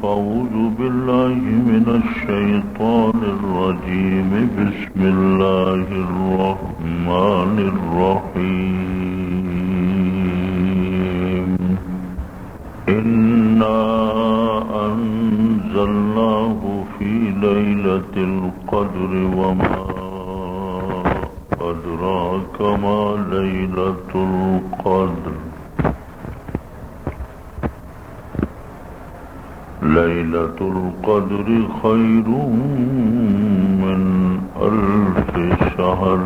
فأعوذ بالله من الشيطان الرجيم. بسم الله الرحمن الرحيم. إنا أنزلناه في ليلة القدر وما أدراك ما ليلة القدر. ليلة القدر خير من 1000 شهر.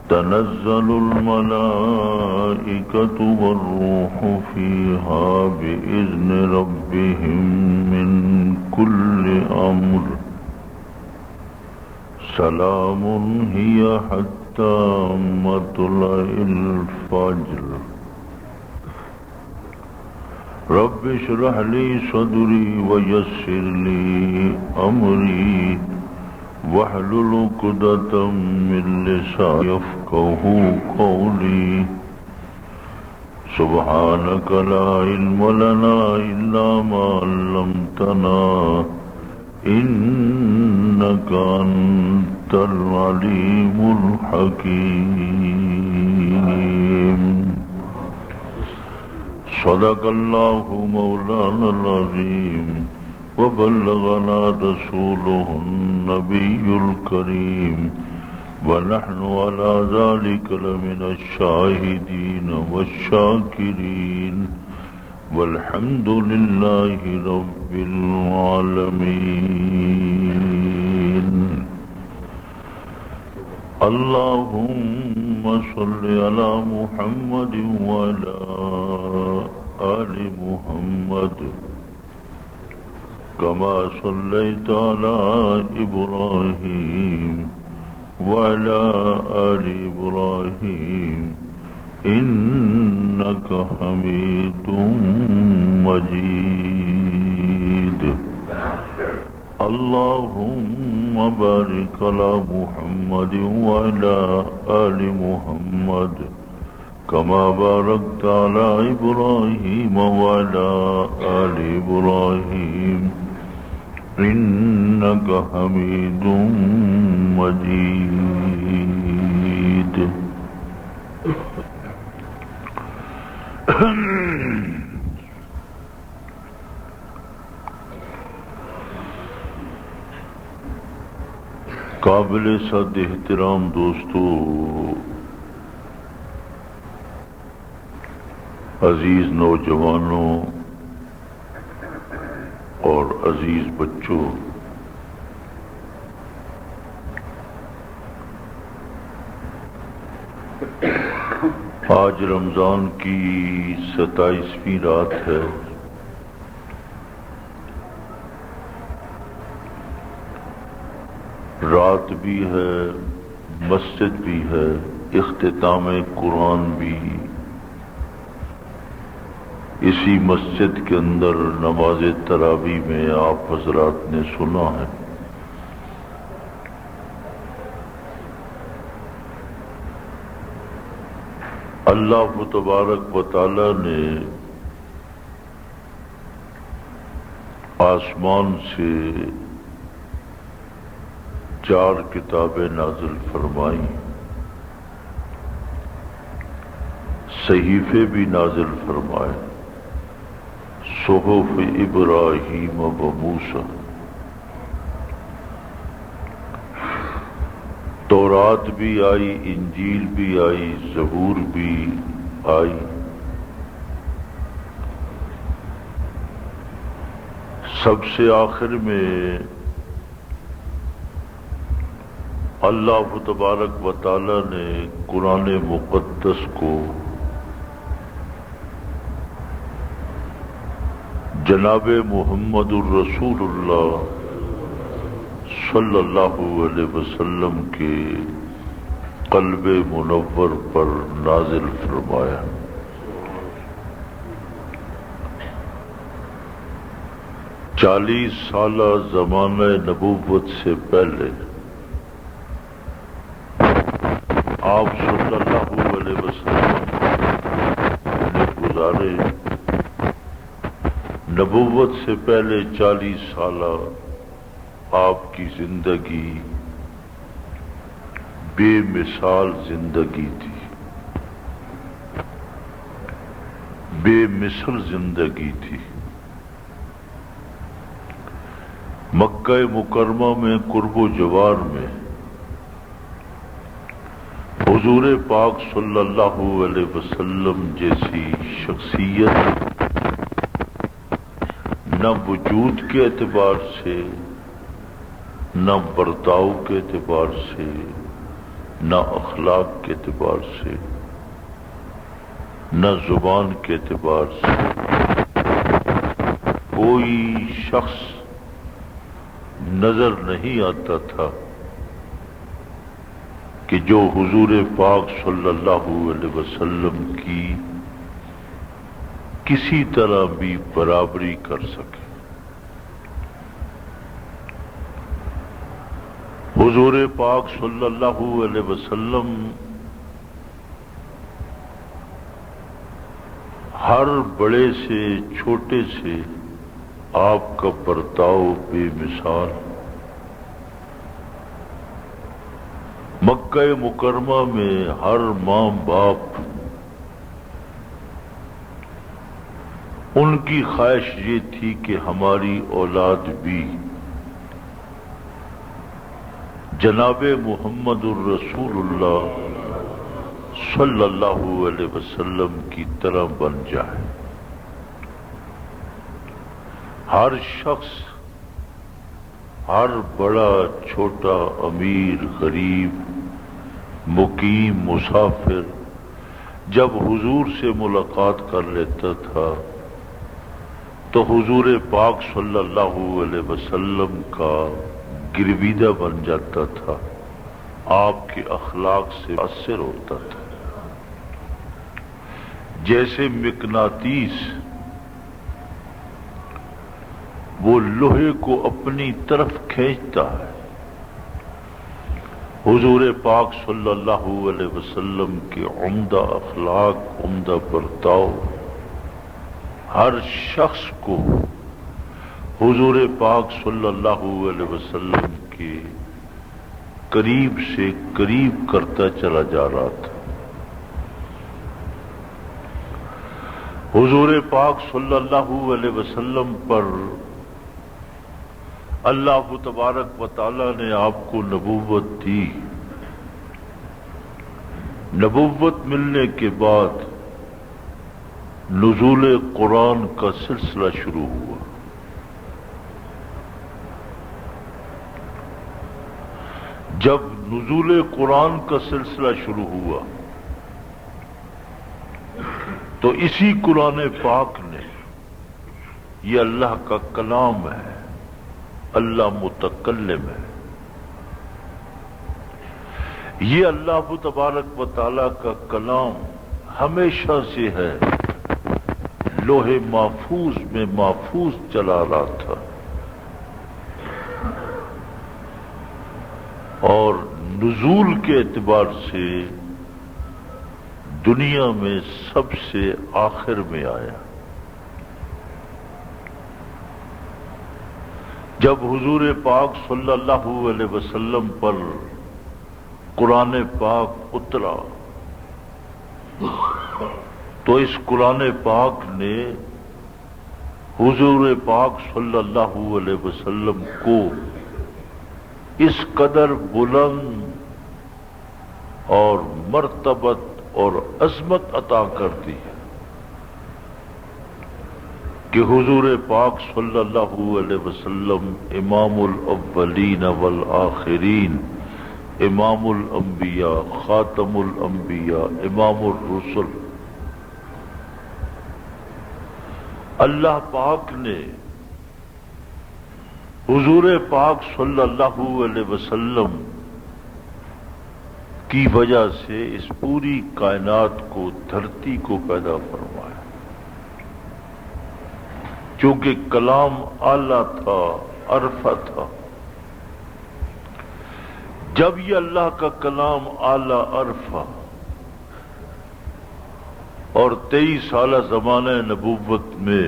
تنزل الملائكة والروح فيها بإذن ربهم من كل أمر. سلام هي حتى مطلع الفجر. رب اشرح لي صدري ويسر لي أمري واحلل عقدة من لساني يفقهوا قولي. سبحانك لا علم لنا إلا ما علمتنا إنك أنت العليم الحكيم. صدق الله مولانا العظيم وبلغنا رسوله النبي الكريم ونحن على ذلك لمن الشاهدين والشاكرين والحمد لله رب العالمين. اللهم صل على محمد وعلى آل محمد كما صليت على إبراهيم وعلى آل إبراهيم إنك حميد مجيد. اللهم بارك على محمد وعلى آل محمد كما باركت على إبراهيم وعلى آل إبراهيم إنك حميد مجيد. قابل صد احترام دوستو، عزیز نوجوانوں اور عزیز بچوں، آج رمضان کی 27ویں رات ہے۔ رات بھی ہے، مسجد بھی ہے، اختتام قرآن بھی اسی مسجد کے اندر نماز تراویح میں آپ حضرات نے سنا ہے۔ اللہ تبارک و تعالی نے آسمان سے 4 کتابیں نازل فرمائیں، صحیفے بھی نازل فرمائے، صحف ابراہیم و موسیٰ، تورات بھی آئی، انجیل بھی آئی، زبور بھی آئی۔ سب سے آخر میں اللہ تبارک و تعالی نے قرآن مقدس کو جناب محمد الرسول اللہ صلی اللہ علیہ وسلم کے قلب منور پر نازل فرمایا۔ 40 سالہ زمانہ نبوت سے پہلے آپ صلی اللہ علیہ وسلم نے گزارے نبوت سے پہلے 40 سالہ آپ کی زندگی بے مثال زندگی تھی، بے مثل زندگی تھی۔ مکہ مکرمہ میں قرب و جوار میں حضور پاک صلی اللہ علیہ وسلم جیسی شخصیت نہ وجود کے اعتبار سے، نہ برتاؤ کے اعتبار سے، نہ اخلاق کے اعتبار سے، نہ زبان کے اعتبار سے کوئی شخص نظر نہیں آتا تھا کہ جو حضور پاک صلی اللہ علیہ وسلم کی کسی طرح بھی برابری کر سکے۔ حضور پاک صلی اللہ علیہ وسلم ہر بڑے سے چھوٹے سے آپ کا برتاؤ بے مثال۔ مکہ مکرمہ میں ہر ماں باپ ان کی خواہش یہ تھی کہ ہماری اولاد بھی جناب محمد الرسول اللہ صلی اللہ علیہ وسلم کی طرح بن جائے۔ ہر شخص، ہر بڑا چھوٹا، امیر غریب، مقیم مسافر جب حضور سے ملاقات کر لیتا تھا تو حضور پاک صلی اللہ علیہ وسلم کا گرویدہ بن جاتا تھا، آپ کے اخلاق سے متاثر ہوتا تھا۔ جیسے مقناطیس وہ لوہے کو اپنی طرف کھینچتا ہے، حضور پاک صلی اللہ علیہ وسلم کے عمدہ اخلاق، عمدہ برتاؤ ہر شخص کو حضور پاک صلی اللہ علیہ وسلم کے قریب سے قریب کرتا چلا جا رہا تھا۔ حضور پاک صلی اللہ علیہ وسلم پر اللہ تبارک و تعالی نے آپ کو نبوت دی۔ نبوت ملنے کے بعد نزول قرآن کا سلسلہ شروع ہوا۔ جب نزول قرآن کا سلسلہ شروع ہوا تو اسی قرآن پاک نے، یہ اللہ کا کلام ہے، اللہ متکلم ہے، یہ اللہ تبارک و تعالی کا کلام ہمیشہ سے ہے، لوح محفوظ میں محفوظ چلا رہا تھا، اور نزول کے اعتبار سے دنیا میں سب سے آخر میں آیا۔ جب حضور پاک صلی اللہ علیہ وسلم پر قرآن پاک اترا تو اس قرآن پاک نے حضور پاک صلی اللہ علیہ وسلم کو اس قدر بلند اور مرتبت اور عظمت عطا کر دی کہ حضور پاک صلی اللہ علیہ وسلم امام الاولین والآخرین، امام الانبیاء، خاتم الانبیاء، امام الرسل۔ اللہ پاک نے حضور پاک صلی اللہ علیہ وسلم کی وجہ سے اس پوری کائنات کو، دھرتی کو پیدا فرمایا، چونکہ کلام اعلیٰ تھا، عرفہ تھا۔ جب یہ اللہ کا کلام اعلیٰ عرفہ اور 23 سالہ زمانہ نبوت میں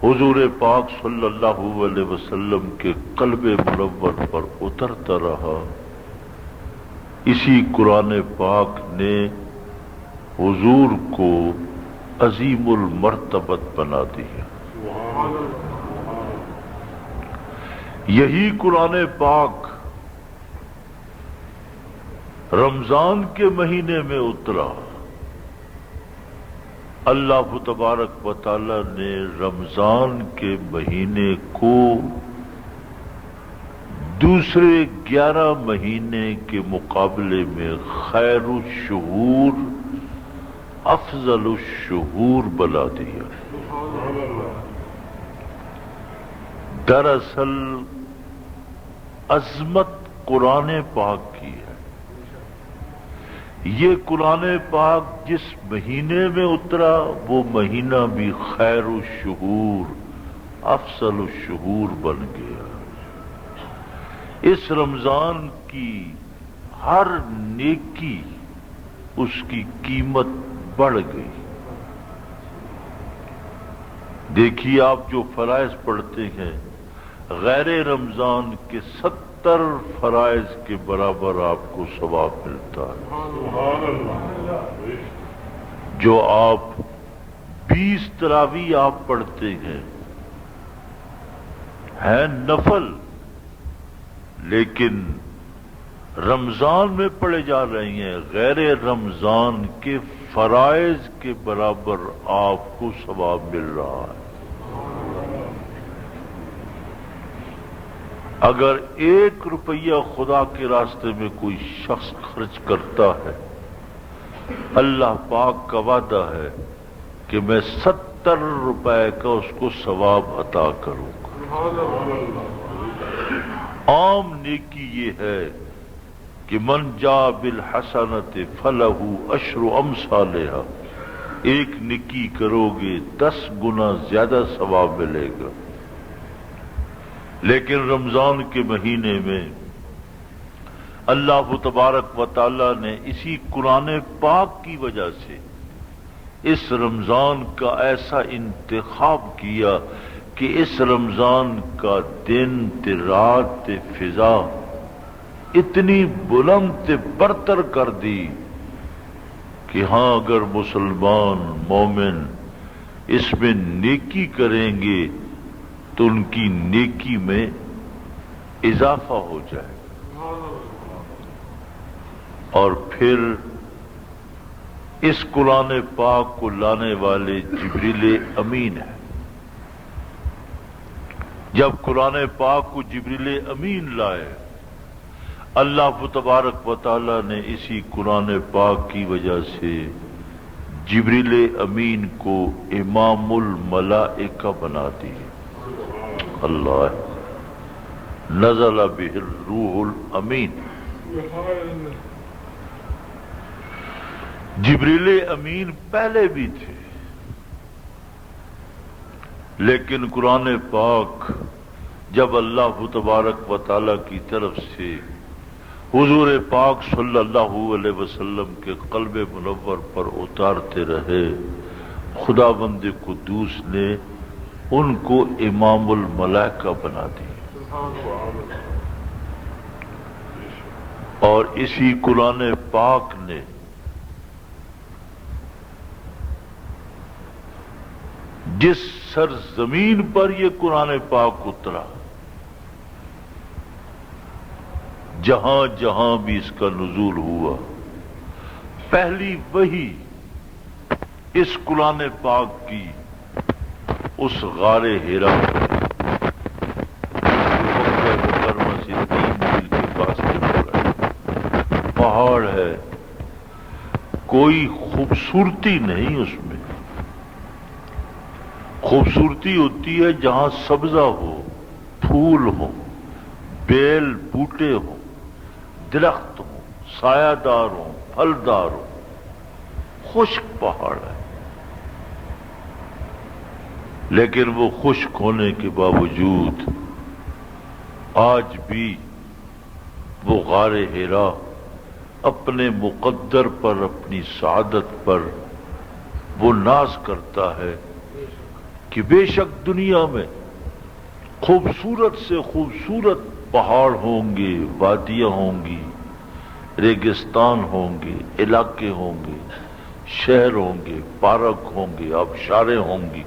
حضور پاک صلی اللہ علیہ وسلم کے قلب منور پر اترتا رہا، اسی قرآن پاک نے حضور کو عظیم المرتبت بنا دیا۔ یہی قرآن پاک رمضان کے مہینے میں اترا۔ اللہ تبارک و تعالی نے رمضان کے مہینے کو دوسرے 11 مہینے کے مقابلے میں خیر الشہور، افضل الشہور بنا دیا۔ دراصل عظمت قرآن پاک کی ہے۔ یہ قرآن پاک جس مہینے میں اترا وہ مہینہ بھی خیر الشہور، افضل الشہور بن گیا۔ اس رمضان کی ہر نیکی اس کی قیمت بڑھ گئی۔ دیکھیے، آپ جو فرائض پڑھتے ہیں غیر رمضان کے 70 فرائض کے برابر آپ کو ثواب ملتا ہے۔ جو آپ 20 تراویح آپ پڑھتے ہیں نفل، لیکن رمضان میں پڑھے جا رہے ہیں، غیر رمضان کے فرائض کے برابر آپ کو ثواب مل رہا ہے۔ اگر 1 روپیہ خدا کے راستے میں کوئی شخص خرچ کرتا ہے، اللہ پاک کا وعدہ ہے کہ میں 70 روپے کا اس کو ثواب عطا کروں گا۔ عام نیکی یہ ہے کہ من جاء بالحسنۃ فلہ عشر امثالھا، ایک نیکی کرو گے 10 گنا زیادہ ثواب ملے گا۔ لیکن رمضان کے مہینے میں اللہ تبارک و تعالی نے اسی قرآن پاک کی وجہ سے اس رمضان کا ایسا انتخاب کیا کہ اس رمضان کا دن رات فضا اتنی بلند برتر کر دی کہ ہاں اگر مسلمان مومن اس میں نیکی کریں گے تو ان کی نیکی میں اضافہ ہو جائے گا۔ اور پھر اس قرآن پاک کو لانے والے جبریل امین ہیں۔ جب قرآن پاک کو جبریل امین لائے، اللہ تبارک و تعالی نے اسی قرآن پاک کی وجہ سے جبریل امین کو امام الملائکہ بنا دی۔ اللہ نزل بہ الروح الامین۔ جبریل امین پہلے بھی تھے، لیکن قرآن پاک جب اللہ تبارک و تعالی کی طرف سے حضور پاک صلی اللہ علیہ وسلم کے قلب منور پر اتارتے رہے، خداوند قدوس نے ان کو امام الملائکہ بنا دی۔ اور اسی قرآن پاک نے جس سرزمین پر یہ قرآن پاک اترا، جہاں جہاں بھی اس کا نزول ہوا، پہلی وحی اس قرآن پاک کی اس غار ہیرا مکرمہ سے 3 میل کے پاس پہاڑ ہے، کوئی خوبصورتی نہیں اس میں۔ خوبصورتی ہوتی ہے جہاں سبزہ ہو، پھول ہو، بیل بوٹے ہوں، درخت ہوں، سایہ دار ہوں، پھلدار ہوں۔ خشک پہاڑ ہے، لیکن وہ خشک ہونے کے باوجود آج بھی وہ غار ہیرا اپنے مقدر پر، اپنی سعادت پر وہ ناز کرتا ہے کہ بے شک دنیا میں خوبصورت سے خوبصورت پہاڑ ہوں گے، وادیاں ہوں گی، ریگستان ہوں گے، علاقے ہوں گے، شہر ہوں گے، پارک ہوں گے، آبشاریں ہوں گی،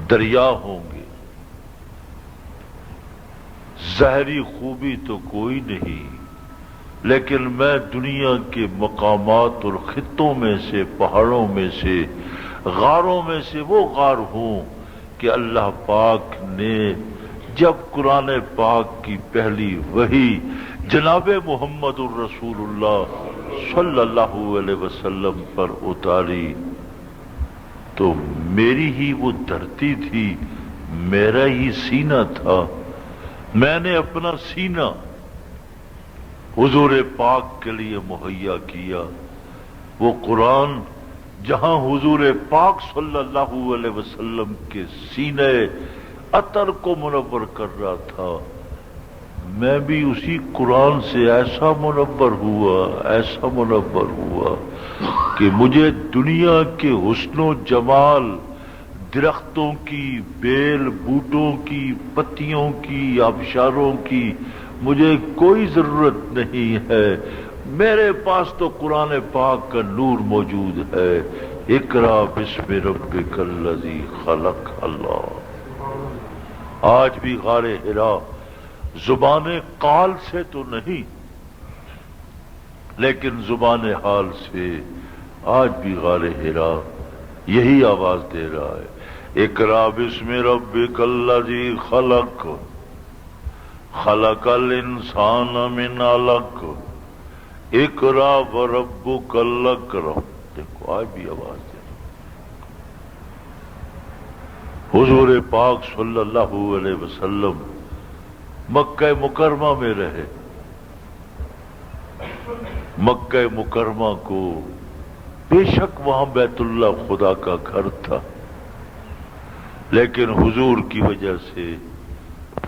دریا ہوں گے، ظاہری خوبی تو کوئی نہیں، لیکن میں دنیا کے مقامات اور خطوں میں سے، پہاڑوں میں سے، غاروں میں سے وہ غار ہوں کہ اللہ پاک نے جب قرآن پاک کی پہلی وحی جناب محمد الرسول اللہ صلی اللہ علیہ وسلم پر اتاری تو میری ہی وہ دھرتی تھی، میرا ہی سینہ تھا، میں نے اپنا سینہ حضور پاک کے لیے مہیا کیا۔ وہ قرآن جہاں حضور پاک صلی اللہ علیہ وسلم کے سینے عطر کو منور کر رہا تھا، میں بھی اسی قرآن سے ایسا منور ہوا کہ مجھے دنیا کے حسن و جمال، درختوں کی، بیل بوٹوں کی، پتیوں کی، آبشاروں کی مجھے کوئی ضرورت نہیں ہے، میرے پاس تو قرآن پاک کا نور موجود ہے۔ اقرا بسم ربک الذی خلق۔ اللہ آج بھی غار حرا زبان قال سے تو نہیں، لیکن زبان حال سے آج بھی غار حرا یہی آواز دے رہا ہے، اقرا بسم ربک الذی خلق، خلق الانسان من علق، اقرا وربک الاکرم۔ دیکھو آج بھی آواز دے رہا۔ حضور پاک صلی اللہ علیہ وسلم مکہ مکرمہ میں رہے، مکہ مکرمہ کو بے شک وہاں بیت اللہ خدا کا گھر تھا، لیکن حضور کی وجہ سے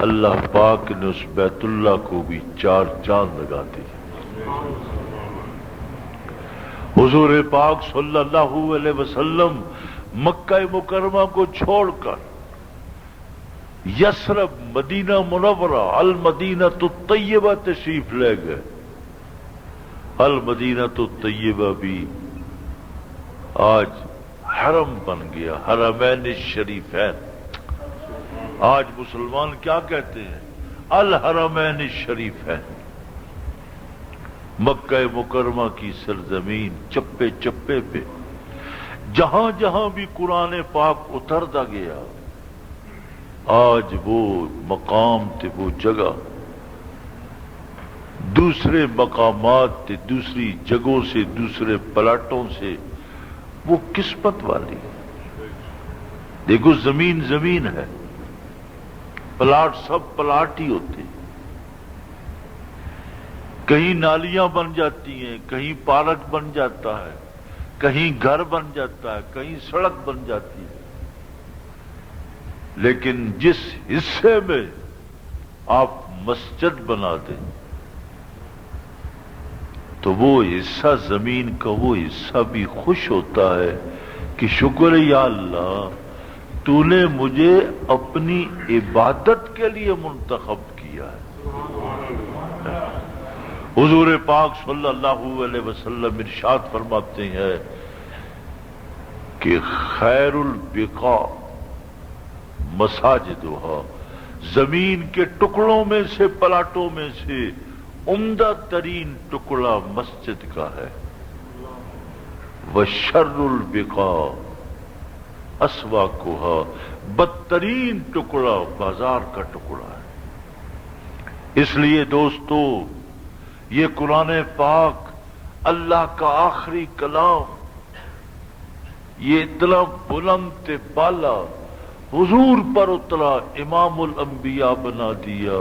اللہ پاک نے اس بیت اللہ کو بھی 4 چاند لگا دی۔ حضور پاک صلی اللہ علیہ وسلم مکہ مکرمہ کو چھوڑ کر یثرب، مدینہ منورہ، المدینہ الطیبہ تشریف لے گئے۔ المدینہ الطیبہ بھی آج حرم بن گیا، حرمین الشریفین۔ آج مسلمان کیا کہتے ہیں؟ الحرمین الشریفین۔ مکہ مکرمہ کی سرزمین چپے چپے پہ جہاں جہاں بھی قرآن پاک اترتا گیا، آج وہ مقام تھے، وہ جگہ دوسرے مقامات تھے، دوسری جگہوں سے، دوسرے پلاٹوں سے وہ قسمت والی۔ دیکھو زمین زمین ہے، پلاٹ سب پلاٹ ہی ہوتے، کہیں نالیاں بن جاتی ہیں، کہیں پارک بن جاتا ہے، کہیں گھر بن جاتا ہے، کہیں سڑک بن جاتی ہے، لیکن جس حصے میں آپ مسجد بنا دیں تو وہ حصہ زمین کا، وہ حصہ بھی خوش ہوتا ہے کہ شکر یا اللہ، تو نے مجھے اپنی عبادت کے لیے منتخب کیا ہے۔ حضور پاک صلی اللہ علیہ وسلم ارشاد فرماتے ہیں کہ خیر البقاع مساجدہا، زمین کے ٹکڑوں میں سے، پلاٹوں میں سے عمدہ ترین ٹکڑا مسجد کا ہے، وشر البقاع اسواقہا، بدترین ٹکڑا بازار کا ٹکڑا ہے۔ اس لیے دوستو، یہ قرآن پاک اللہ کا آخری کلام، یہ اتنا بلند بالا حضور پر اترا، امام الانبیاء بنا دیا،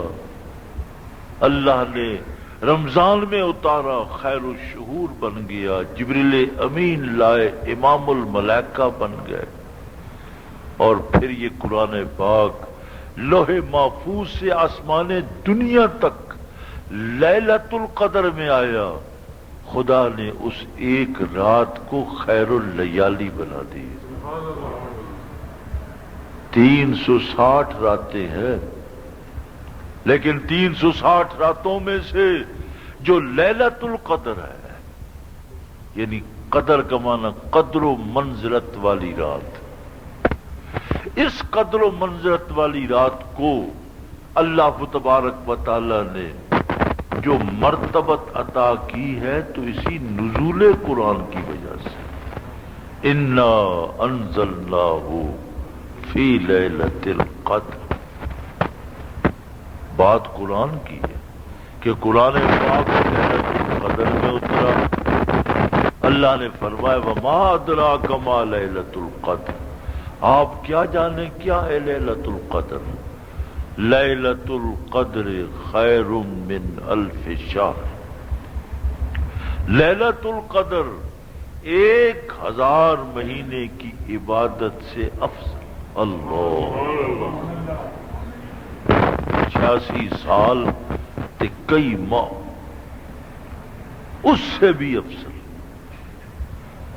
اللہ نے رمضان میں اتارا، خیر الشہور بن گیا، جبریل امین لائے، امام الملائکہ بن گئے، اور پھر یہ قرآن پاک لوح محفوظ سے آسمان دنیا تک لیلۃ القدر میں آیا، خدا نے اس ایک رات کو خیر اللیالی بنا دی۔ 360 راتیں ہیں، لیکن 360 راتوں میں سے جو لیلۃ القدر ہے، یعنی قدر کا معنی قدر و منزلت والی رات، اس قدر و منزلت والی رات کو اللہ تبارک و تعالی نے جو مرتبت عطا کی ہے تو اسی نزول قرآن کی وجہ سے، انا انزلناہ فی لیلۃ القدر، بات قرآن کی ہے کہ قرآن پاک لیلۃ القدر میں اترا۔ اللہ نے فرمایا وما ادراک ما لیلۃ القدر، آپ کیا جانیں کیا ہے لیلۃ القدر؟ لیلۃ القدر خیر من الف شہر، لیلۃ القدر 1000 مہینے کی عبادت سے افضل۔ اللہ، 86 سال تے کئی ماہ، اس سے بھی افضل۔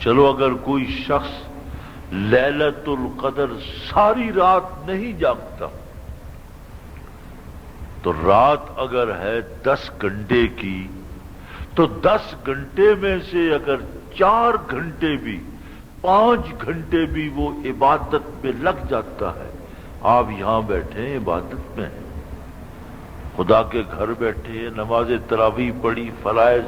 چلو اگر کوئی شخص لیلۃ القدر ساری رات نہیں جاگتا تو رات اگر ہے 10 گھنٹے کی تو 10 گھنٹے میں سے اگر 4 گھنٹے بھی 5 گھنٹے بھی وہ عبادت میں لگ جاتا ہے۔ آپ یہاں بیٹھے ہیں عبادت میں ہیں، خدا کے گھر بیٹھے ہیں، نماز تراویح پڑھی، فرائض،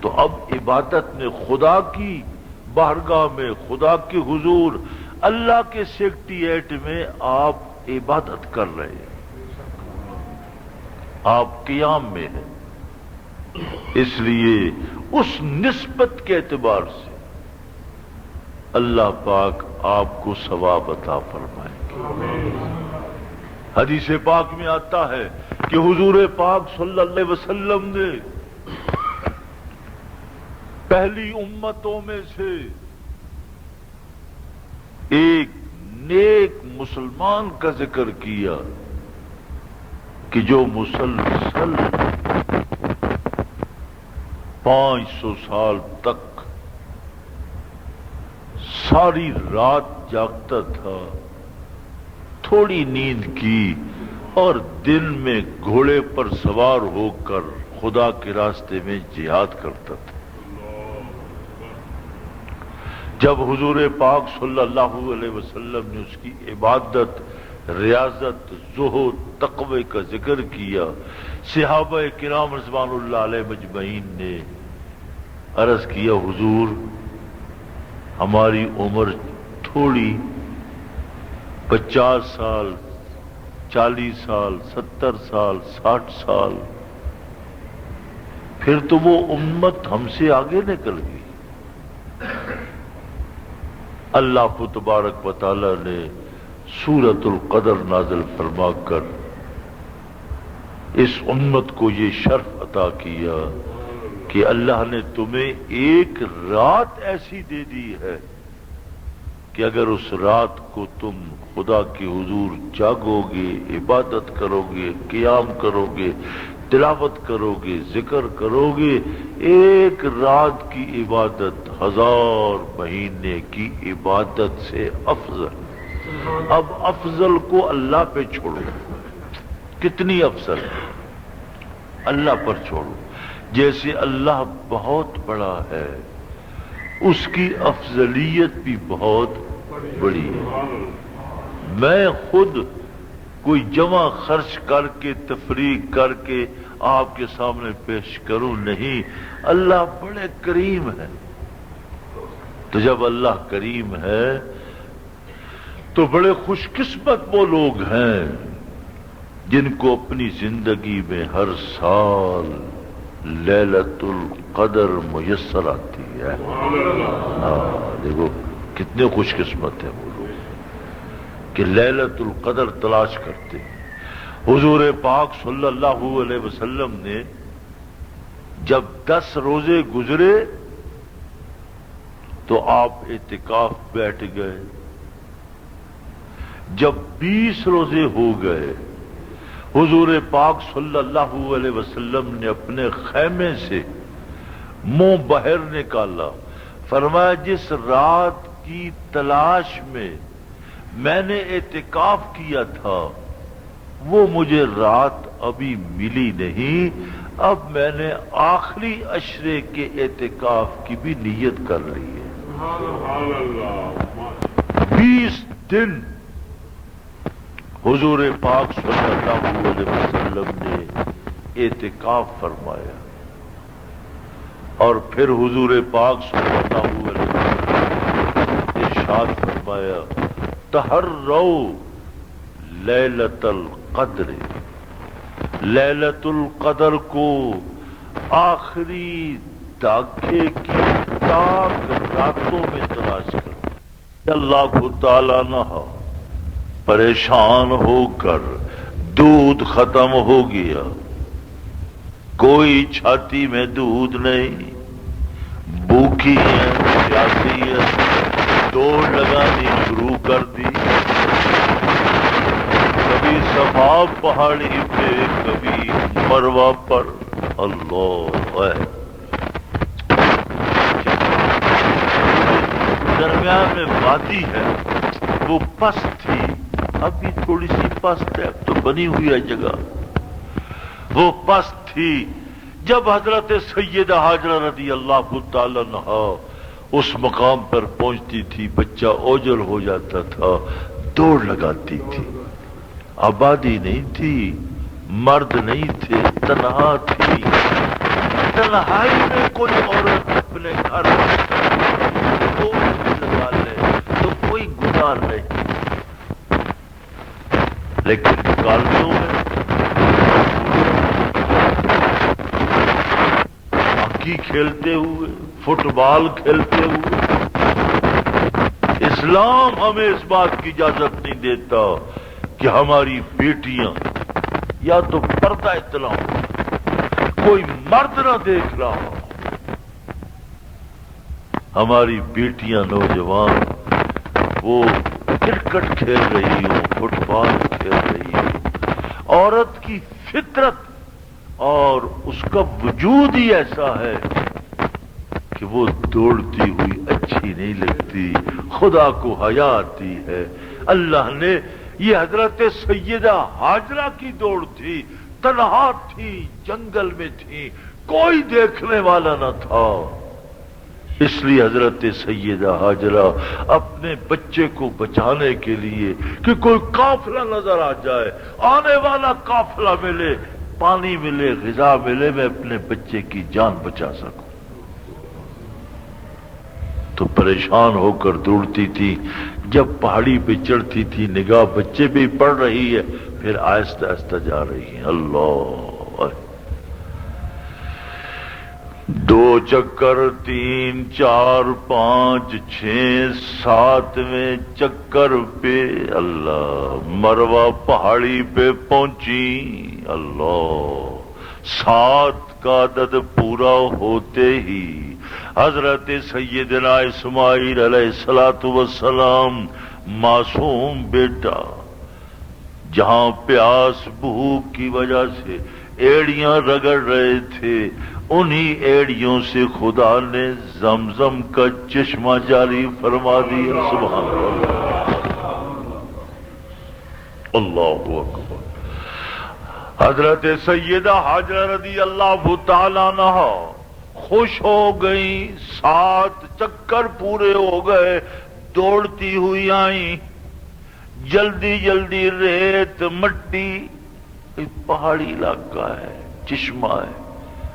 تو اب عبادت میں خدا کی بارگاہ میں، خدا کے حضور، اللہ کے سیکریٹریٹ میں آپ عبادت کر رہے ہیں، آپ قیام میں ہیں۔ اس لیے اس نسبت کے اعتبار سے اللہ پاک آپ کو ثواب عطا فرمائیں گے۔ حدیث پاک میں آتا ہے کہ حضور پاک صلی اللہ علیہ وسلم نے پہلی امتوں میں سے ایک نیک مسلمان کا ذکر کیا کہ جو مسلسل 500 سال تک ساری رات جاگتا تھا، تھوڑی نیند کی اور دن میں گھوڑے پر سوار ہو کر خدا کے راستے میں جہاد کرتا تھا۔ جب حضور پاک صلی اللہ علیہ وسلم نے اس کی عبادت، ریاضت، زہد، تقوی کا ذکر کیا، صحابہ کرام رضوان اللہ علیہ مجمعین نے عرض کیا حضور ہماری عمر تھوڑی، 50 سال، 40 سال، 70 سال، 60 سال، پھر تو وہ امت ہم سے آگے نکل گئی۔ اللہ تبارک و تعالی نے سورۃ القدر نازل فرما کر اس امت کو یہ شرف عطا کیا کہ اللہ نے تمہیں ایک رات ایسی دے دی ہے کہ اگر اس رات کو تم خدا کے حضور جاگو گے، عبادت کرو گے، قیام کرو گے، تلاوت کرو گے، ذکر کرو گے، ایک رات کی عبادت 1000 مہینے کی عبادت سے افضل۔ اب افضل کو اللہ پہ چھوڑو، کتنی افضل ہے اللہ پر چھوڑو۔ جیسے اللہ بہت بڑا ہے اس کی افضلیت بھی بہت بڑی ہے۔ میں خود کوئی جمع خرچ کر کے تفریق کر کے آپ کے سامنے پیش کروں نہیں، اللہ بڑے کریم ہے۔ تو جب اللہ کریم ہے تو بڑے خوش قسمت وہ لوگ ہیں جن کو اپنی زندگی میں ہر سال لیلۃ القدر میسر آتی ہے۔ دیکھو کتنے خوش قسمت ہیں وہ لوگ کہ لیلۃ القدر تلاش کرتے ہیں۔ حضور پاک صلی اللہ علیہ وسلم نے جب 10 روزے گزرے تو آپ اعتکاف بیٹھ گئے، جب 20 روزے ہو گئے حضور پاک صلی اللہ علیہ وسلم نے اپنے خیمے سے منہ باہر نکالا، فرمایا جس رات کی تلاش میں میں نے اعتکاف کیا تھا وہ مجھے رات ابھی ملی نہیں، اب میں نے آخری عشرے کے اعتکاف کی بھی نیت کر لی ہے۔ 20 دن حضور پاک صلی اللہ علیہ وسلم نے اعتکاف فرمایا، اور پھر حضور پاک صلی اللہ علیہ وسلم نے ارشاد فرمایا تحروا لیلۃ القدر، لیلۃ القدر کو آخری داغے کی تاک راتوں میں تلاش کر۔ اللہ کو تعالیٰ نہ پریشان ہو کر دودھ ختم ہو گیا، کوئی چھاتی میں دودھ نہیں، بھوکی ہے، پیاسی ہے، دوڑ لگانی شروع کر دی، کبھی صفا پہاڑی پہ کبھی مروہ پر، اللہ درمیان میں وادی ہے، وہ پست تھی، ابھی تھوڑی سی پست ہے، اب تو بنی ہوئی ہے جگہ، وہ پست تھی۔ جب حضرت سیدہ ہاجرہ رضی اللہ تعالی عنہا اس مقام پر پہنچتی تھی، بچہ اوجل ہو جاتا تھا، دوڑ لگاتی تھی، آبادی نہیں تھی، مرد نہیں تھے، تنہا تھی، تنہائی میں کوئی عورت اپنے گھر دوڑ لگا لے تو کوئی گناہ نہیں، لیکن کالجوں میں ہاکی کھیلتے ہوئے، فٹ بال کھیلتے ہوئے، اسلام ہمیں اس بات کی اجازت نہیں دیتا کہ ہماری بیٹیاں یا تو پردہ اطلاع ہو، کوئی مرد نہ دیکھ رہا ہو، ہماری بیٹیاں نوجوان وہ کرکٹ کھیل رہی ہوں، فٹ بال کھیل رہی ہوں، عورت کی فطرت اور اس کا وجود ہی ایسا ہے کہ وہ دوڑتی ہوئی اچھی نہیں لگتی، خدا کو حیا آتی ہے۔ اللہ نے یہ حضرت سیدہ ہاجرہ کی دوڑ تھی، تنہا تھی، جنگل میں تھی، کوئی دیکھنے والا نہ تھا، اس لیے حضرت سیدہ ہاجرہ اپنے بچے کو بچانے کے لیے کہ کوئی قافلہ نظر آ جائے، آنے والا قافلہ ملے، پانی ملے، غذا ملے، میں اپنے بچے کی جان بچا سکوں، تو پریشان ہو کر دوڑتی تھی۔ جب پہاڑی پہ چڑھتی تھی نگاہ بچے پہ ہی پڑ رہی ہے، پھر آہستہ آہستہ جا رہی ہے، اللہ، 2 چکر، 3، 4، 5، 6، 7ویں چکر پہ اللہ مروہ پہاڑی پہ پہنچی، اللہ 7 کا عدد پورا ہوتے ہی حضرت سیدنا اسماعیل علیہ السلام معصوم بیٹا جہاں پیاس بھوک کی وجہ سے ایڑیاں رگڑ رہے تھے، انہی ایڑیوں سے خدا نے زمزم کا چشمہ جاری فرما دیا، سبحان اللہ، اللہ اکبر۔ حضرت سیدہ ہاجرہ رضی اللہ تعالی عنہا خوش ہو گئی، 7 چکر پورے ہو گئے، دوڑتی ہوئی آئیں، جلدی جلدی ریت مٹی، پہاڑی علاقہ ہے، چشمہ ہے،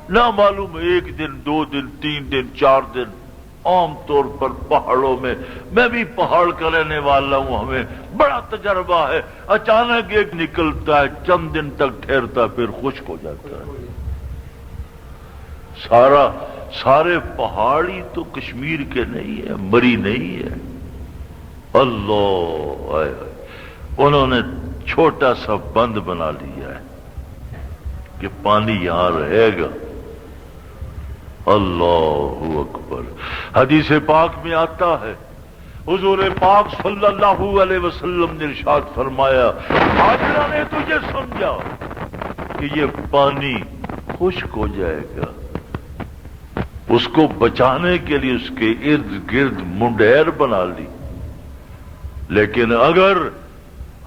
نہ معلوم 1 دن 2 دن 3 دن 4 دن، عام طور پر پہاڑوں میں بھی پہاڑ کا رہنے والا ہوں، ہمیں بڑا تجربہ ہے، اچانک ایک نکلتا ہے، چند دن تک ٹھہرتا، پھر خشک ہو جاتا ہے۔ سارے پہاڑی تو کشمیر کے نہیں ہے، مری نہیں ہے، اللہ آئے آئے، انہوں نے چھوٹا سا بند بنا لیا ہے کہ پانی یہاں رہے گا، اللہ اکبر۔ حدیث پاک میں آتا ہے، حضور پاک صلی اللہ علیہ وسلم نے ارشاد فرمایا، ہاجرہ نے تجھے سمجھا کہ یہ پانی خشک ہو جائے گا، اس کو بچانے کے لیے اس کے ارد گرد منڈیر بنا لی، لیکن اگر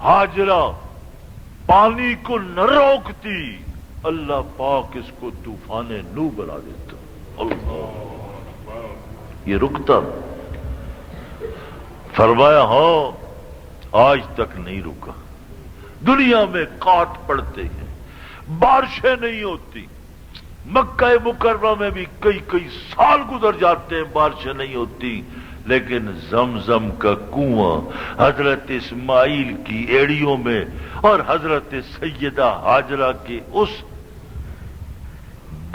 ہاجرہ پانی کو نہ روکتی اللہ پاک اس کو طوفان نو بنا دیتا. اللہ یہ رکتا. فرمایا ہاں آج تک نہیں رکا. دنیا میں قحط پڑتے ہیں، بارشیں نہیں ہوتی. مکہ مکرمہ میں بھی کئی کئی سال گزر جاتے ہیں، بارشیں نہیں ہوتی. لیکن زمزم کا کنواں حضرت اسماعیل کی ایڑیوں میں اور حضرت سیدہ ہاجرہ کے اس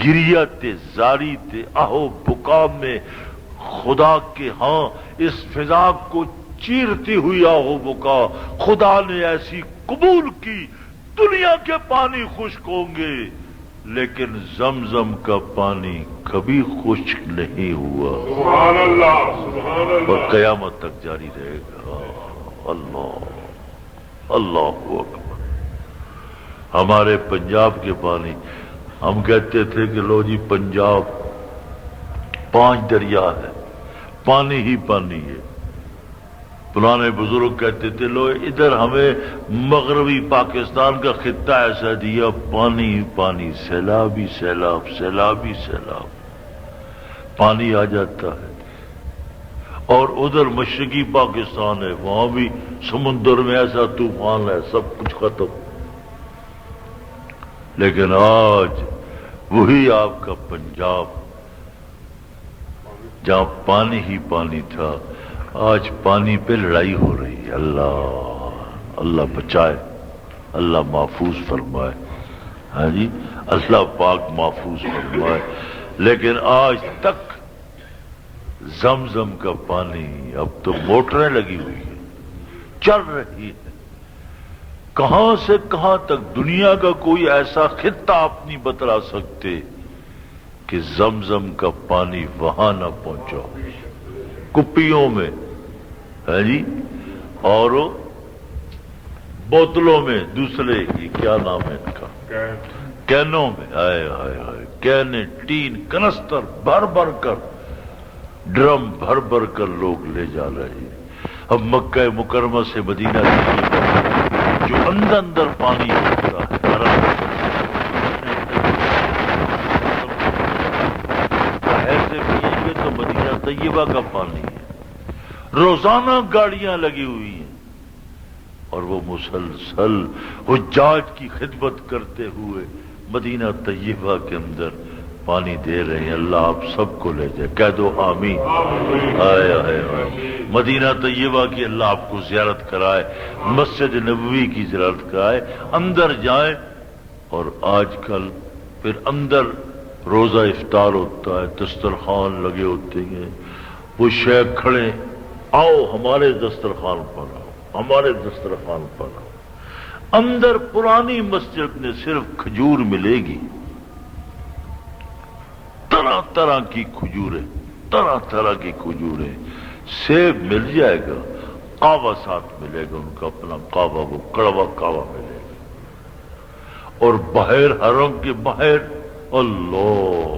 گریت زاری تے آہو بکا میں خدا کے ہاں اس فضا کو چیرتی ہوئی آہو بکا خدا نے ایسی قبول کی. دنیا کے پانی خشک ہوں گے لیکن زمزم کا پانی کبھی خشک نہیں ہوا. سبحان اللہ سبحان اللہ. اور قیامت تک جاری رہے گا. اللہ اللہ اکبر. ہمارے پنجاب کے پانی، ہم کہتے تھے کہ لو جی پنجاب 5 دریا ہے، پانی ہی پانی ہے. پرانے بزرگ کہتے تھے لو ادھر ہمیں مغربی پاکستان کا خطہ ایسا دیا، پانی ہی پانی، سیلاب ہی سیلاب، سیلاب ہی سیلاب، پانی آ جاتا ہے. اور ادھر مشرقی پاکستان ہے، وہاں بھی سمندر میں ایسا طوفان ہے، سب کچھ ختم. لیکن آج وہی آپ کا پنجاب جہاں پانی ہی پانی تھا، آج پانی پہ لڑائی ہو رہی ہے. اللہ اللہ بچائے، اللہ محفوظ فرمائے. ہاں جی اللہ پاک محفوظ فرمائے. لیکن آج تک زمزم کا پانی، اب تو موٹریں لگی ہوئی ہیں، چل رہی ہے. کہاں سے کہاں تک دنیا کا کوئی ایسا خطہ آپ نہیں بتلا سکتے کہ زمزم کا پانی وہاں نہ پہنچا. کپیوں میں ہے جی اور بوتلوں میں، دوسرے یہ کیا نام ہے ان کا، کینوں میں، آئے ہائے ہائے، کینے ٹین کنستر بھر بھر کر، ڈرم بھر بھر کر لوگ لے جا رہے ہیں. اب مکہ مکرمہ سے مدینہ جو اندر اندر پانی ہوتا ہے، باہر سے پیئیں گے تو مدینہ طیبہ کا پانی ہے. روزانہ گاڑیاں لگی ہوئی ہیں اور وہ مسلسل حجاج کی خدمت کرتے ہوئے مدینہ طیبہ کے اندر پانی دے رہے ہیں. اللہ آپ سب کو لے جائے. کہہ دو آمین. آئے آئے آئے. مدینہ طیبہ کی اللہ آپ کو زیارت کرائے، مسجد نبوی کی زیارت کرائے. اندر جائیں اور آج کل پھر اندر روزہ افطار ہوتا ہے، دسترخوان لگے ہوتے ہیں، وہ شیخ کھڑے، آؤ ہمارے دسترخوان پر آؤ، ہمارے دسترخوان پر آؤ. اندر پرانی مسجد میں صرف کھجور ملے گی، طرح طرح کی کھجوریں، طرح طرح کی کھجوریں. سیب مل جائے گا، قہوہ ساتھ ملے گا، ان کا اپنا قہوہ، وہ کڑوا قہوہ ملے گا. اور باہر حرم کے باہر اللہ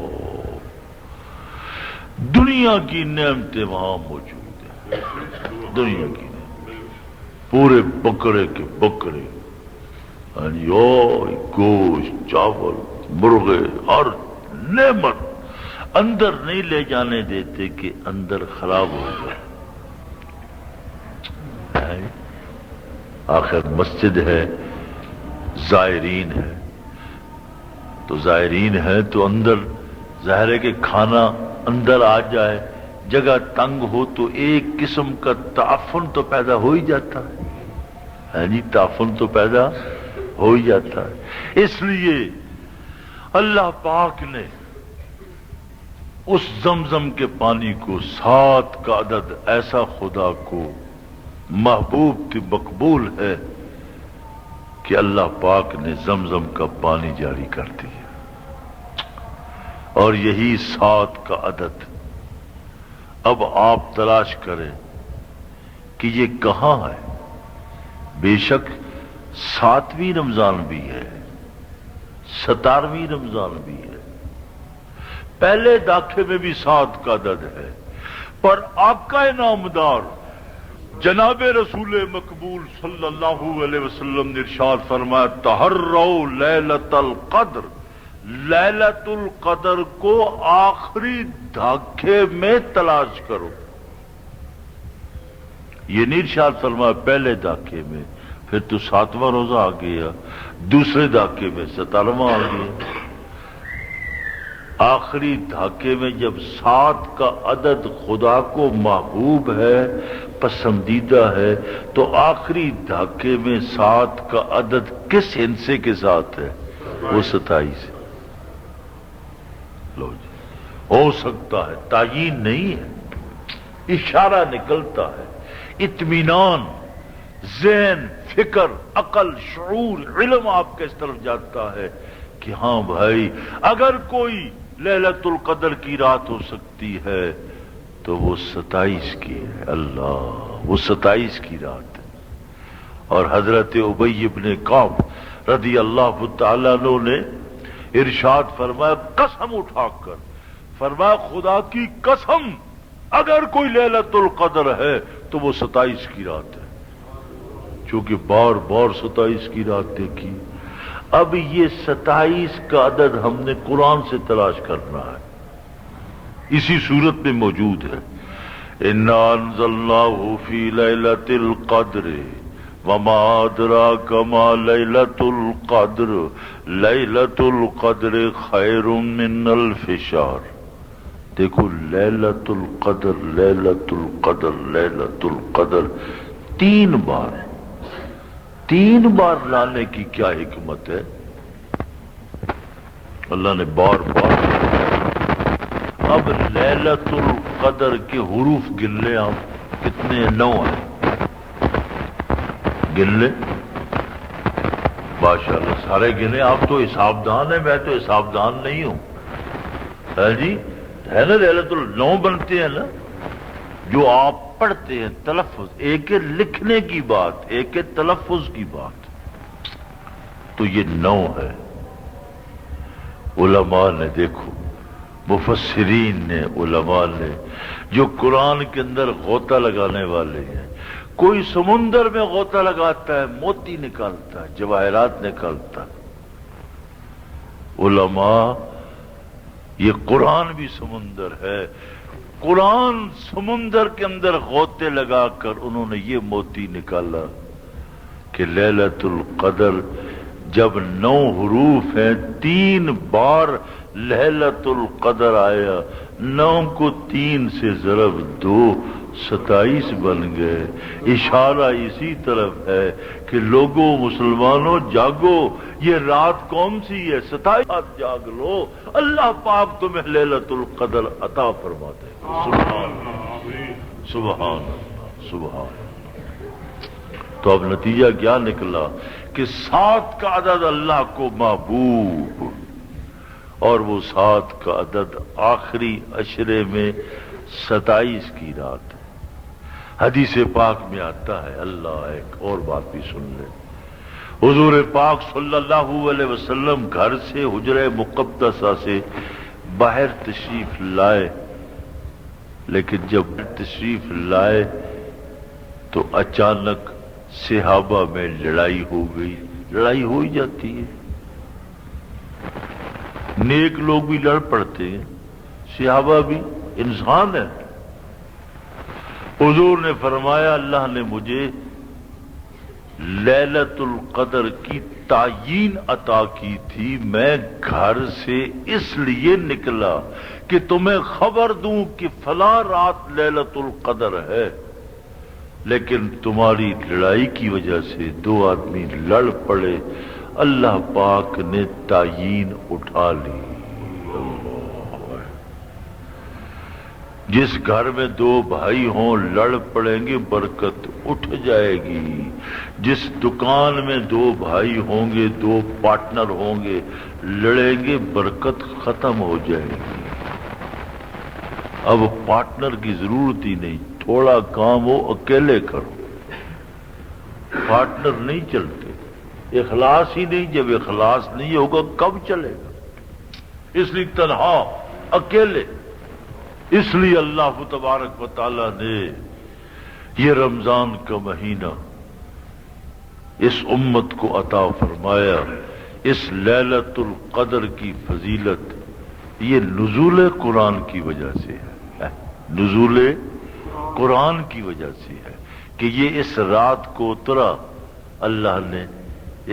دنیا کی نعمتیں وہاں موجود ہیں. دنیا کی پورے بکرے کے بکرے، گوشت، چاول، مرغے، ہر نعمت. اندر نہیں لے جانے دیتے کہ اندر خراب ہو جائے. آخر مسجد ہے، زائرین ہے، تو زائرین ہے تو اندر ظاہر ہے کہ کھانا اندر آ جائے. جگہ تنگ ہو تو ایک قسم کا تعفن تو پیدا ہو ہی جاتا ہے جی، تعفن تو پیدا ہو ہی جاتا ہے. اس لیے اللہ پاک نے اس زمزم کے پانی کو 7 کا عدد ایسا خدا کو محبوب کی مقبول ہے کہ اللہ پاک نے زمزم کا پانی جاری کر دیا. اور یہی 7 کا عدد اب آپ تلاش کریں کہ یہ کہاں ہے. بے شک 7ویں رمضان بھی ہے، 17ویں رمضان بھی ہے، پہلے داخلے میں بھی 7 کا عدد ہے. پر آقا نامدار جناب رسول مقبول صلی اللہ علیہ وسلم نے ارشاد فرمایا تحروا لیلۃ القدر، لیلۃ القدر کو آخری دھاکے میں تلاش کرو. یہ نہیں ارشاد فرمایا پہلے دھاکے میں، پھر تو 7واں روزہ آ گیا، دوسرے دھاکے میں 17واں آ گیا. آخری دھاکے میں جب 7 کا عدد خدا کو محبوب ہے، پسندیدہ ہے، تو آخری دھاکے میں 7 کا عدد کس ہندسے کے ساتھ ہے؟ وہ 27 ہے. لو جی، ہو سکتا ہے، تعیین نہیں ہے، اشارہ نکلتا ہے. اطمینان، ذہن، فکر، عقل، شعور، علم آپ کے اس طرف جاتا ہے کہ ہاں بھائی اگر کوئی لیلۃ القدر کی رات ہو سکتی ہے تو وہ 27 کی ہے. اللہ، وہ 27 کی رات ہے. اور حضرت ابی بن کعب رضی اللہ تعالیٰ عنہ نے ارشاد فرمایا قسم اٹھا کر، فرمایا خدا کی قسم اگر کوئی لیلۃ القدر ہے تو وہ 27 کی رات ہے. چونکہ بار بار 27 کی رات دیکھی. اب یہ 27 کا عدد ہم نے قرآن سے تلاش کرنا ہے، اسی صورت میں موجود ہے. انا انزلناہ فی لیلۃ القدر وما ادراک ما لیلۃ القدر لیلۃ القدر خیر من الف شہر. دیکھو لیلۃ القدر، لیلۃ القدر، لیلۃ القدر 3 بار لانے کی کیا حکمت ہے؟ اللہ نے بار بار. اب لیلۃ القدر کے حروف گن لیں آپ، کتنے؟ 9 ہیں. گن لیں ماشاءاللہ، سارے گنے. آپ تو حساب دان ہیں، میں تو حساب دان نہیں ہوں. ہے جی، ہے نا؟ لیلۃ 9 بنتے ہیں نا جو آپ پڑھتے ہیں. تلفظ ایک ہے لکھنے کی بات، ایک ہے تلفظ کی بات. تو یہ 9 ہے. علماء نے دیکھو، مفسرین نے، علماء نے، جو قرآن کے اندر غوطہ لگانے والے ہیں. کوئی سمندر میں غوطہ لگاتا ہے، موتی نکالتا ہے، جواہرات نکالتا ہے. علماء، یہ قرآن بھی سمندر ہے، قرآن سمندر کے اندر غوطے لگا کر انہوں نے یہ موتی نکالا کہ لیلۃ القدر جب 9 حروف ہیں، 3 بار لیلۃ القدر آیا، 9 کو 3 سے ضرب 2، 27 بن گئے. اشارہ اسی طرف ہے کہ لوگوں، مسلمانوں جاگو، یہ رات کون سی ہے؟ 27 رات جاگ لو، اللہ پاک تمہیں لیلۃ القدر عطا فرما دے. سبحان اللہ، سبحان اللہ، سبحان اللہ. تو اب نتیجہ کیا نکلا کہ 7 کا عدد اللہ کو محبوب، اور وہ 7 کا عدد آخری عشرے میں 27 کی رات ہے. حدیث پاک میں آتا ہے. اللہ، ایک اور بات بھی سن لے. حضور پاک صلی اللہ علیہ وسلم گھر سے، حجرہ مقدسہ سے باہر تشریف لائے، لیکن جب تشریف لائے تو اچانک صحابہ میں لڑائی ہو گئی. لڑائی ہو ہی جاتی ہے، نیک لوگ بھی لڑ پڑتے ہیں، صحابہ بھی انسان ہے. حضور نے فرمایا اللہ نے مجھے لیلۃ القدر کی تعیین عطا کی تھی، میں گھر سے اس لیے نکلا کہ تمہیں خبر دوں کہ فلاں رات لیلۃ القدر ہے، لیکن تمہاری لڑائی کی وجہ سے 2 آدمی لڑ پڑے، اللہ پاک نے تعیین اٹھا لی. جس گھر میں 2 بھائی ہوں لڑ پڑیں گے برکت اٹھ جائے گی. جس دکان میں 2 بھائی ہوں گے، 2 پارٹنر ہوں گے، لڑیں گے برکت ختم ہو جائے گی. اب پارٹنر کی ضرورت ہی نہیں، تھوڑا کام ہو اکیلے کرو، پارٹنر نہیں چلتے. اخلاص ہی نہیں، جب اخلاص نہیں ہوگا کب چلے گا؟ اس لیے تنہا، اکیلے. اس لیے اللہ تبارک و تعالی نے یہ رمضان کا مہینہ اس امت کو عطا فرمایا، اس لیلۃ القدر کی فضیلت یہ نزول قرآن کی وجہ سے ہے، نزول قرآن کی وجہ سے ہے کہ یہ اس رات کو اترا، اللہ نے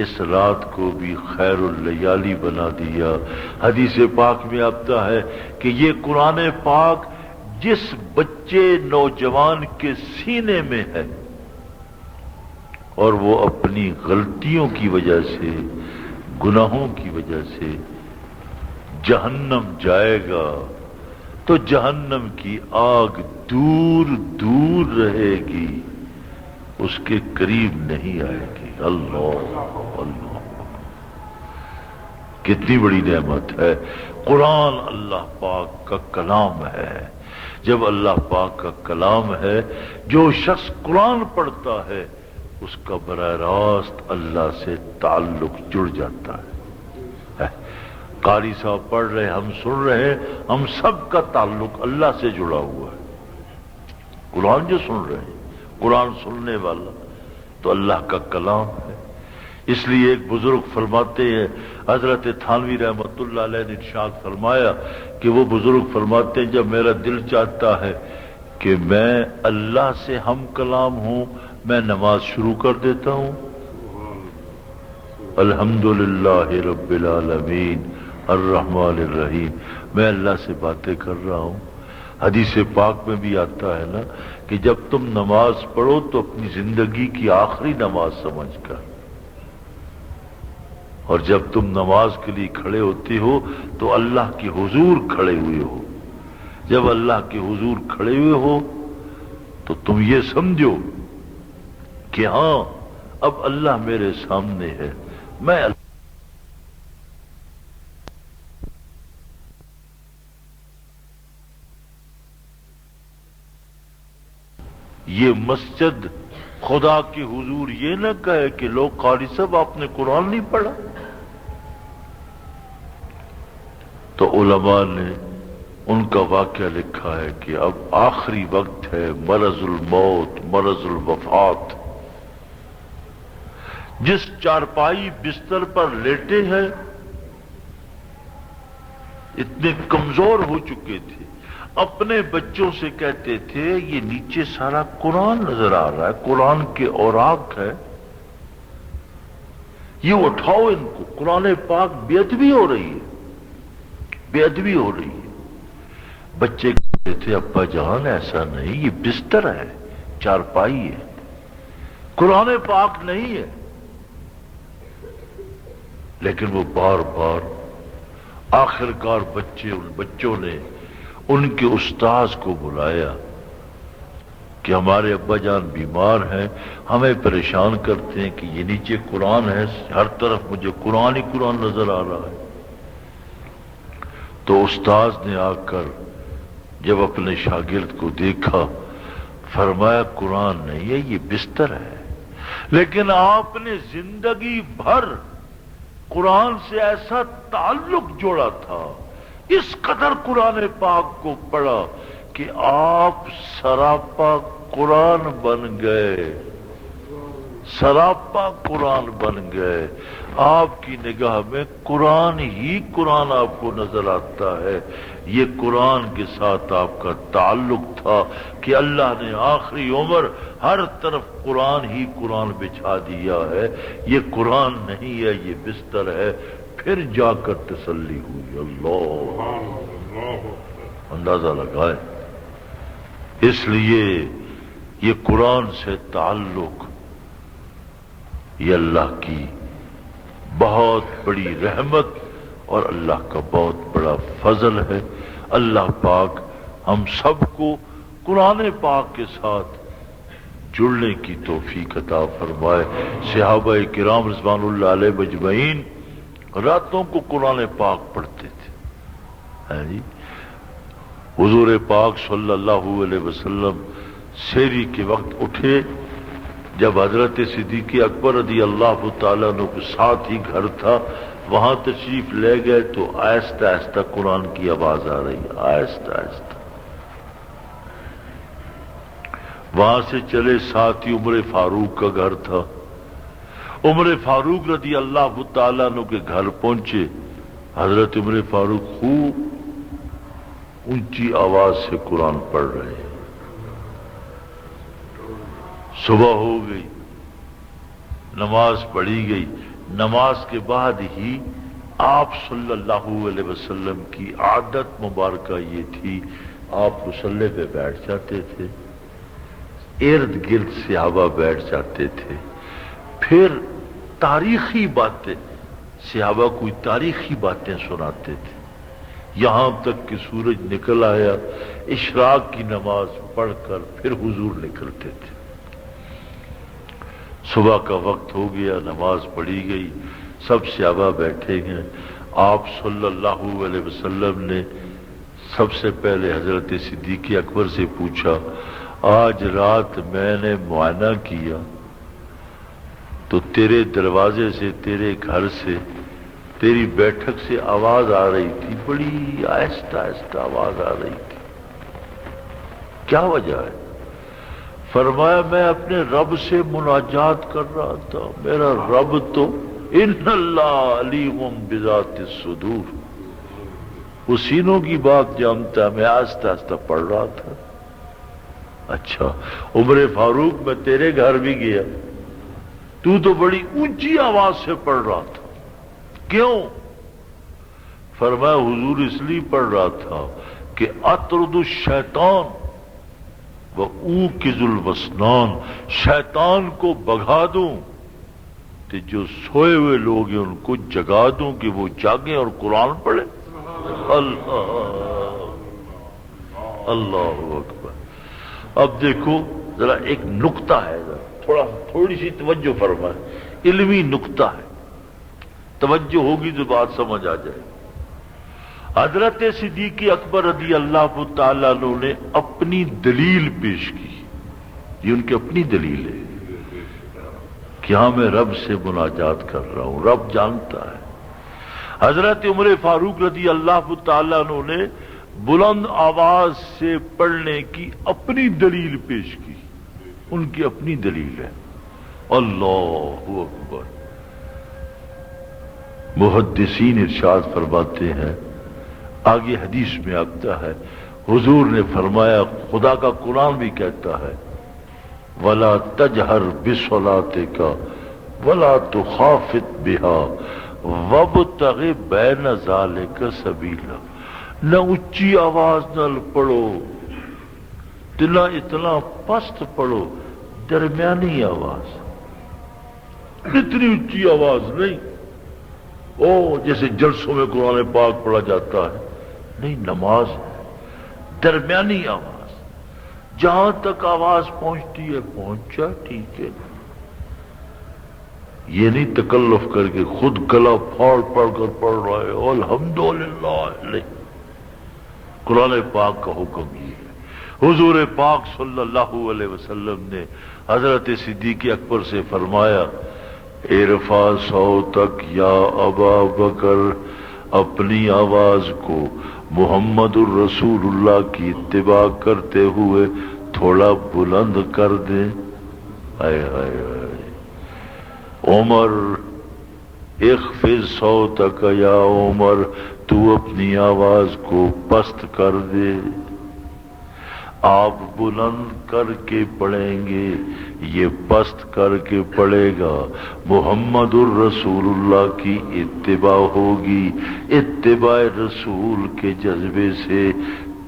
اس رات کو بھی خیر اللیالی بنا دیا۔ حدیث پاک میں آتا ہے کہ یہ قرآن پاک جس بچے نوجوان کے سینے میں ہے اور وہ اپنی غلطیوں کی وجہ سے، گناہوں کی وجہ سے جہنم جائے گا تو جہنم کی آگ دور دور رہے گی، اس کے قریب نہیں آئے گی۔ اللہ اللہ، کتنی بڑی نعمت ہے۔ قرآن اللہ پاک کا کلام ہے۔ جب اللہ پاک کا کلام ہے، جو شخص قرآن پڑھتا ہے اس کا براہ راست اللہ سے تعلق جڑ جاتا ہے۔ قاری صاحب پڑھ رہے، ہم سن رہے ہیں، ہم سب کا تعلق اللہ سے جڑا ہوا ہے۔ قرآن جو سن رہے ہیں، قرآن سننے والا تو اللہ کا کلام ہے۔ اس لیے ایک بزرگ فرماتے ہیں، حضرت تھانوی رحمت اللہ علیہ نے ارشاد فرمایا کہ وہ بزرگ فرماتے ہیں جب میرا دل چاہتا ہے کہ میں اللہ سے ہم کلام ہوں، میں نماز شروع کر دیتا ہوں، الحمدللہ رب العالمین الرحمن الرحیم، میں اللہ سے باتیں کر رہا ہوں۔ حدیث پاک میں بھی آتا ہے نا کہ جب تم نماز پڑھو تو اپنی زندگی کی آخری نماز سمجھ کر، اور جب تم نماز کے لیے کھڑے ہوتے ہو تو اللہ کے حضور کھڑے ہوئے ہو۔ جب اللہ کے حضور کھڑے ہوئے ہو تو تم یہ سمجھو کہ ہاں اب اللہ میرے سامنے ہے، میں یہ مسجد خدا کے حضور یہ نہ کہے کہ لوگ قاری صاحب آپ نے قرآن نہیں پڑھا، تو علماء نے ان کا واقعہ لکھا ہے کہ اب آخری وقت ہے، مرض الموت، مرض الوفات، جس چارپائی بستر پر لیٹے ہیں اتنے کمزور ہو چکے تھے، اپنے بچوں سے کہتے تھے یہ نیچے سارا قرآن نظر آ رہا ہے، قرآن کے اوراق ہے، یہ اٹھاؤ ان کو، قرآن پاک بے ادبی ہو رہی ہے، بے ادبی ہو رہی ہے۔ بچے کہتے تھے ابا جان ایسا نہیں، یہ بستر ہے، چارپائی ہے، قرآن پاک نہیں ہے۔ لیکن وہ بار بار آخرکار بچوں نے ان کے استاذ کو بلایا کہ ہمارے ابا جان بیمار ہیں، ہمیں پریشان کرتے ہیں کہ یہ نیچے قرآن ہے، ہر طرف مجھے قرآن ہی قرآن نظر آ رہا ہے۔ تو استاذ نے آ کر جب اپنے شاگرد کو دیکھا، فرمایا قرآن نہیں ہے، یہ بستر ہے، لیکن آپ نے زندگی بھر قرآن سے ایسا تعلق جوڑا تھا، اس قدر قرآن پاک کو پڑھا کہ آپ سراپا قرآن بن گئے، سراپا قرآن بن گئے۔ آپ کی نگاہ میں قرآن ہی قرآن آپ کو نظر آتا ہے۔ یہ قرآن کے ساتھ آپ کا تعلق تھا کہ اللہ نے آخری عمر ہر طرف قرآن ہی قرآن بچھا دیا ہے، یہ قرآن نہیں ہے، یہ بستر ہے۔ پھر جا کر تسلی ہوئی۔ اللہ اندازہ لگائے۔ اس لیے یہ قرآن سے تعلق یہ اللہ کی بہت بڑی رحمت اور اللہ کا بہت بڑا فضل ہے۔ اللہ پاک ہم سب کو قرآن پاک کے ساتھ جڑنے کی توفیق عطا فرمائے۔ صحابہ کرام رضوان اللہ علیہ مجمعین راتوں کو قرآن پاک پڑھتے تھے۔ جی حضور پاک صلی اللہ علیہ وسلم سحری کے وقت اٹھے، جب حضرت صدیق اکبر رضی اللہ تعالیٰ عنہ کے ساتھ ہی گھر تھا، وہاں تشریف لے گئے تو آہستہ آہستہ قرآن کی آواز آ رہی، آہستہ آہستہ۔ وہاں سے چلے، ساتھ ہی عمر فاروق کا گھر تھا۔ عمر فاروق رضی اللہ تعالیٰ عنہ کے گھر پہنچے۔ حضرت عمر فاروق خوب اونچی آواز سے قرآن پڑھ رہے ہیں۔ صبح ہو گئی، نماز پڑھی گئی۔ نماز کے بعد ہی آپ صلی اللہ علیہ وسلم کی عادت مبارکہ یہ تھی، آپ مصلی پہ بیٹھ جاتے تھے، ارد گرد صحابہ بیٹھ جاتے تھے، پھر تاریخی باتیں، صحابہ کوئی تاریخی باتیں سناتے تھے، یہاں تک کہ سورج نکل آیا، اشراق کی نماز پڑھ کر پھر حضور نکلتے تھے۔ صبح کا وقت ہو گیا، نماز پڑھی گئی، سب صحابہ بیٹھے ہیں۔ آپ صلی اللہ علیہ وسلم نے سب سے پہلے حضرت صدیق اکبر سے پوچھا، آج رات میں نے معائنہ کیا تو تیرے دروازے سے، تیرے گھر سے، تیری بیٹھک سے آواز آ رہی تھی، بڑی آہستہ آہستہ آواز آ رہی تھی، کیا وجہ ہے؟ فرمایا میں اپنے رب سے مناجات کر رہا تھا، میرا رب تو ان اللہ علیم بذات الصدور، وہ سینوں کی بات جانتا ہے، میں آہستہ آہستہ پڑھ رہا تھا۔ اچھا عمر فاروق میں تیرے گھر بھی گیا، تو بڑی اونچی آواز سے پڑھ رہا تھا، کیوں؟ فرمایا حضور اس لیے پڑھ رہا تھا کہ اطرد الشیطان وَأُوقِظُ الْوَسْنَانِ، شیطان کو بھگا دوں تو جو سوئے ہوئے لوگ ہیں ان کو جگا دوں کہ وہ جاگیں اور قرآن پڑھیں۔ اللہ اکبر۔ اب دیکھو ذرا ایک نقطہ ہے، تھوڑی سی توجہ فرمائیں، علمی نقطہ ہے، توجہ ہوگی تو بات سمجھ آ جائے گی۔ حضرت صدیق اکبر رضی اللہ تعالیٰ عنہ نے اپنی دلیل پیش کی، یہ ان کی اپنی دلیل ہے کہ ہاں میں رب سے مناجات کر رہا ہوں، رب جانتا ہے۔ حضرت عمر فاروق رضی اللہ تعالیٰ عنہ نے بلند آواز سے پڑھنے کی اپنی دلیل پیش کی، ان کی اپنی دلیل ہے۔ اللہ اکبر۔ محدثین ارشاد فرماتے ہیں، آگے حدیث میں آتا ہے، حضور نے فرمایا، خدا کا قرآن بھی کہتا ہے، وَلَا تَجْهَرْ بِصَلَاتِكَ وَلَا تُخَافِتْ بِهَا وَابْتَغِ بَيْنَ ذَلِكَ سَبِيلًا، نہ اونچی آواز نہ پڑھو، نہ اتنا پست پڑھو، درمیانی آواز، اتنی اونچی آواز نہیں، جیسے جلسوں میں قرآن پاک پڑھا جاتا ہے، نہیں، نماز ہے، درمیانی آواز، جہاں تک آواز پہنچتی ہے پہنچا، ٹھیک ہے، یہ نہیں تکلف کر کے خود گلا پھاڑ پڑھ کر پڑھ رہا ہے الحمدللہ، نہیں، قرآن پاک کا حکم یہ ہے۔ حضور پاک صلی اللہ علیہ وسلم نے حضرت صدیق اکبر سے فرمایا، ارفع صوتک یا ابا بکر، اپنی آواز کو محمد الرسول اللہ کی اتباع کرتے ہوئے تھوڑا بلند کر دیں۔ ہائے ہائے ہائے۔ عمر اخفض صوتک یا عمر، تو اپنی آواز کو پست کر دے، آپ بلند کر کے پڑھیں گے، یہ پست کر کے پڑھے گا، محمد الرسول اللہ کی اتباع ہوگی، اتباع رسول کے جذبے سے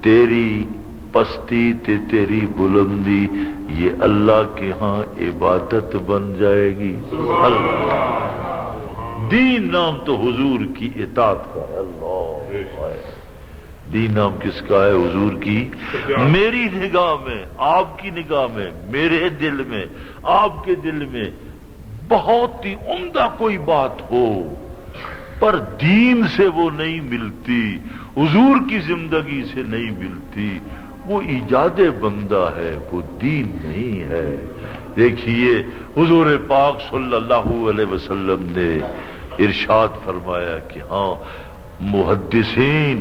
تیری پستی تے تیری بلندی یہ اللہ کے ہاں عبادت بن جائے گی۔ اللہ، دین نام تو حضور کی اطاعت کا ہے۔ اللہ، دین نام کس کا ہے؟ حضور کی۔ میری نگاہ میں، آپ کی نگاہ میں، میرے دل میں، آپ کے دل میں بہت ہی عمدہ کوئی بات ہو پر دین سے وہ نہیں ملتی، حضور کی زندگی سے نہیں ملتی، وہ ایجاد بندہ ہے، وہ دین نہیں ہے۔ دیکھیے حضور پاک صلی اللہ علیہ وسلم نے ارشاد فرمایا کہ ہاں محدثین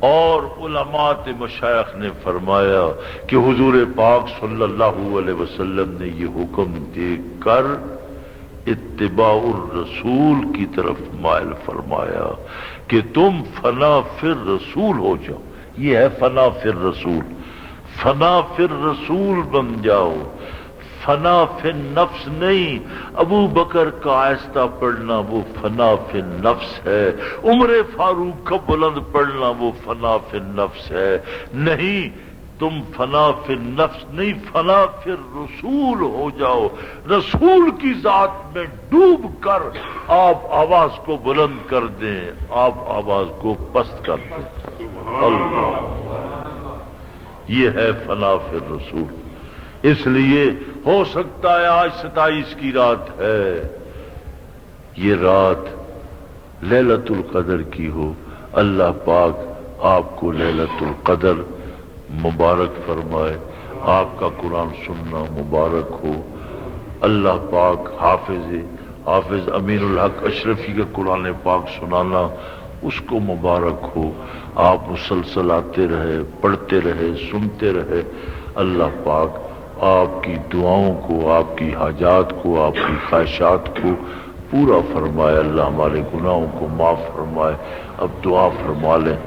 اور علماء مشائخ نے فرمایا کہ حضور پاک صلی اللہ علیہ وسلم نے یہ حکم دے کر اتباع الرسول کی طرف مائل فرمایا کہ تم فنا فی الرسول ہو جاؤ. یہ ہے فنا فی الرسول. فنا فی الرسول بن جاؤ، فنا فی النفس نہیں. ابو بکر کا آہستہ پڑھنا وہ فنا فی النفس ہے، عمر فاروق کا بلند پڑھنا وہ فنا فی النفس ہے. نہیں، تم فنا فی النفس نہیں، فنا فی الرسول ہو جاؤ. رسول کی ذات میں ڈوب کر آپ آواز کو بلند کر دیں، آپ آواز کو پست کر دیں. اللہ، یہ ہے فنا فی الرسول. اس لیے ہو سکتا ہے آج 27 کی رات ہے، یہ رات لیلۃ القدر کی ہو. اللہ پاک آپ کو لیلۃ القدر مبارک فرمائے. آپ کا قرآن سننا مبارک ہو. اللہ پاک حافظ امین الحق اشرفی کا قرآن پاک سنانا اس کو مبارک ہو. آپ مسلسل آتے رہے، پڑھتے رہے، سنتے رہے. اللہ پاک آپ کی دعاؤں کو، آپ کی حاجات کو، آپ کی خواہشات کو پورا فرمائے. اللہ ہمارے گناہوں کو معاف فرمائے. اب دعا فرما لیں.